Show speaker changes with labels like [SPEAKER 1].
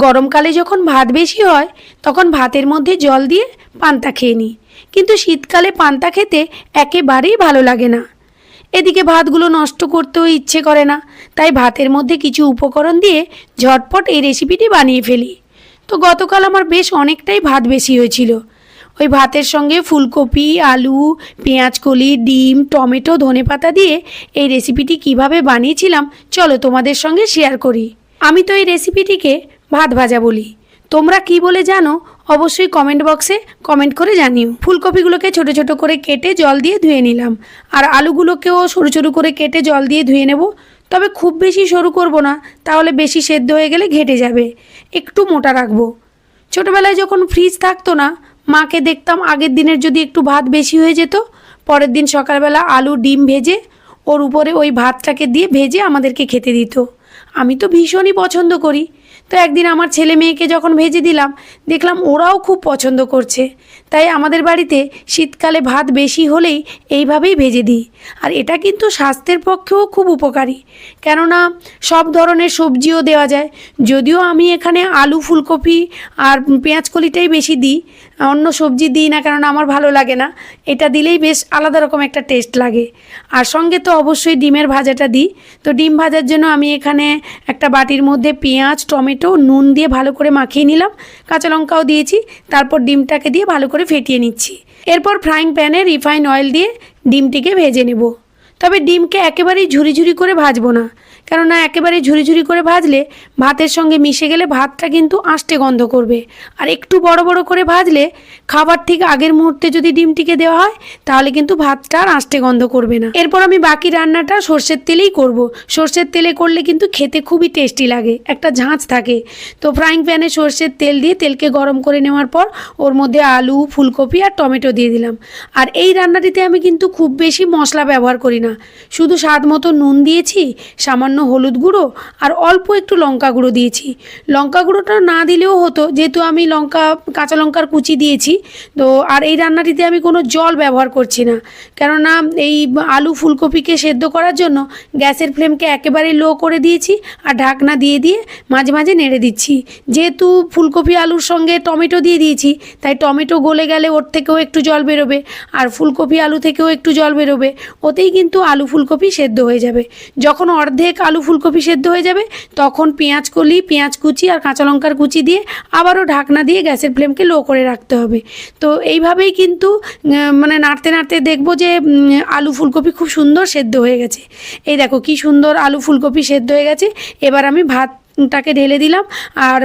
[SPEAKER 1] গরমকালে যখন ভাত বেশি হয় তখন ভাতের মধ্যে জল দিয়ে পান্তা খেয়ে নিই, কিন্তু শীতকালে পান্তা খেতে একেবারেই ভালো লাগে না। এদিকে ভাতগুলো নষ্ট করতেও ইচ্ছে করে না, তাই ভাতের মধ্যে কিছু উপকরণ দিয়ে ঝটপট এই রেসিপিটি বানিয়ে ফেলি। তো গতকাল আমার বেশ অনেকটাই ভাত বেশি হয়েছিল। ওই ভাতের সঙ্গে ফুলকপি, আলু, পেঁয়াজকলি, ডিম, টমেটো, ধনেপাতা দিয়ে এই রেসিপিটি কিভাবে বানিয়েছিলাম চলো তোমাদের সঙ্গে শেয়ার করি। আমি তো এই রেসিপিটিকে ভাত ভাজা বলি, তোমরা কি বলে জানো অবশ্যই কমেন্ট বক্সে কমেন্ট করে জানিও। ফুলকপিগুলোকে ছোট ছোট করে কেটে জল দিয়ে ধুয়ে নিলাম, আর আলুগুলোকেও সরু সরু করে কেটে জল দিয়ে ধুয়ে নেব। তবে খুব বেশি সরু করব না, তাহলে বেশি সেদ্ধ হয়ে গেলে ঘেটে যাবে, একটু মোটা রাখবো। ছোটোবেলায় যখন ফ্রিজ থাকতো না, মাকে দেখতাম আগের দিনের যদি একটু ভাত বেশি হয়ে যেত, পরের দিন সকালবেলা আলু ডিম ভেজে ওর উপরে ওই ভাতটাকে দিয়ে ভেজে আমাদেরকে খেতে দিত। আমি তো ভীষণই পছন্দ করি। তো একদিন আমার ছেলে মেয়েকে যখন ভেজে দিলাম, দেখলাম ওরাও খুব পছন্দ করছে। তাই আমাদের বাড়িতে শীতকালে ভাত বেশি হলেই এইভাবেই ভেজে দিই। আর এটা কিন্তু স্বাস্থ্যের পক্ষেও খুব উপকারী, কেননা সব ধরনের সবজিও দেওয়া যায়। যদিও আমি এখানে আলু, ফুলকপি আর পেঁয়াজকলিটাই বেশি দিই, অন্য সবজি দিই না, কারণ আমার ভালো লাগে না। এটা দিলেই বেশ আলাদা রকম একটা টেস্ট লাগে। আর সঙ্গে তো অবশ্যই ডিমের ভাজাটা দিই। তো ডিম ভাজার জন্য আমি এখানে একটা বাটির মধ্যে পেঁয়াজ, টমেটো, নুন দিয়ে ভালো করে মাখিয়ে নিলাম, কাঁচা লঙ্কাও দিয়েছি। তারপর ডিমটাকে দিয়ে ভালো করে ফেটিয়ে নিচ্ছি। এরপর ফ্রাইং প্যানে রিফাইন অয়েল দিয়ে ডিমটিকে ভেজে নেব। তবে ডিমকে একেবারেই ঝুরি ঝুরি করে ভাজবো না, কেননা একেবারে ঝুরি ঝুরি করে ভাজলে ভাতের সঙ্গে মিশে গেলে ভাতটা কিন্তু আষ্টে গন্ধ করবে। আর একটু বড় বড় করে ভাজলে খাবার ঠিক আগের মুহূর্তে যদি ডিমটিকে দেওয়া হয়, তাহলে কিন্তু ভাতটা আর আষ্টে গন্ধ করবে না। এরপর আমি বাকি রান্নাটা সর্ষের তেলেই করব। সর্ষের তেলে করলে কিন্তু খেতে খুবই টেস্টি লাগে, একটা ঝাঁঝ থাকে। তো ফ্রাইং প্যানে সর্ষের তেল দিয়ে তেলকে গরম করে নেওয়ার পর ওর মধ্যে আলু, ফুলকপি আর টমেটো দিয়ে দিলাম। আর এই রান্নাটিতে আমি কিন্তু খুব বেশি মশলা ব্যবহার করি না, শুধু স্বাদ মতো নুন দিয়েছি, সামান্য হলুদ গুঁড়ো আর অল্প একটু লঙ্কা গুঁড়ো দিয়েছি। লঙ্কা গুঁড়োটা না দিলেও হতো, যেহেতু আমি কাঁচা লঙ্কার কুচি দিয়েছি। তো আর এই রান্নাটিতে আমি কোনো জল ব্যবহার করছি না, কেননা এই আলু ফুলকপিকে সেদ্ধ করার জন্য গ্যাসের ফ্লেমকে একেবারে লো করে দিয়েছি আর ঢাকনা দিয়ে দিয়ে মাঝে মাঝে নেড়ে দিচ্ছি। যেহেতু ফুলকপি আলুর সঙ্গে টমেটো দিয়ে দিয়েছি, তাই টমেটো গলে গেলে ওর থেকেও একটু জল বেরোবে, আর ফুলকপি আলু থেকেও একটু জল বেরোবে, ওতেই কিন্তু আলু ফুলকপি সেদ্ধ হয়ে যাবে। যখন অর্ধেক আলু ফুলকপি সেদ্ধ হয়ে যাবে, তখন পেঁয়াজকলি, পেঁয়াজ কুচি আর কাঁচা লঙ্কার কুচি দিয়ে আবারও ঢাকনা দিয়ে গ্যাসের ফ্লেমকে লো করে রাখতে হবে। তো এইভাবেই কিন্তু মানে নাড়তে নাড়তে দেখবো যে আলু ফুলকপি খুব সুন্দর সেদ্ধ হয়ে গেছে। এই দেখো কি সুন্দর আলু ফুলকপি সেদ্ধ হয়ে গেছে। এবার আমি ভাতটাকে ঢেলে দিলাম আর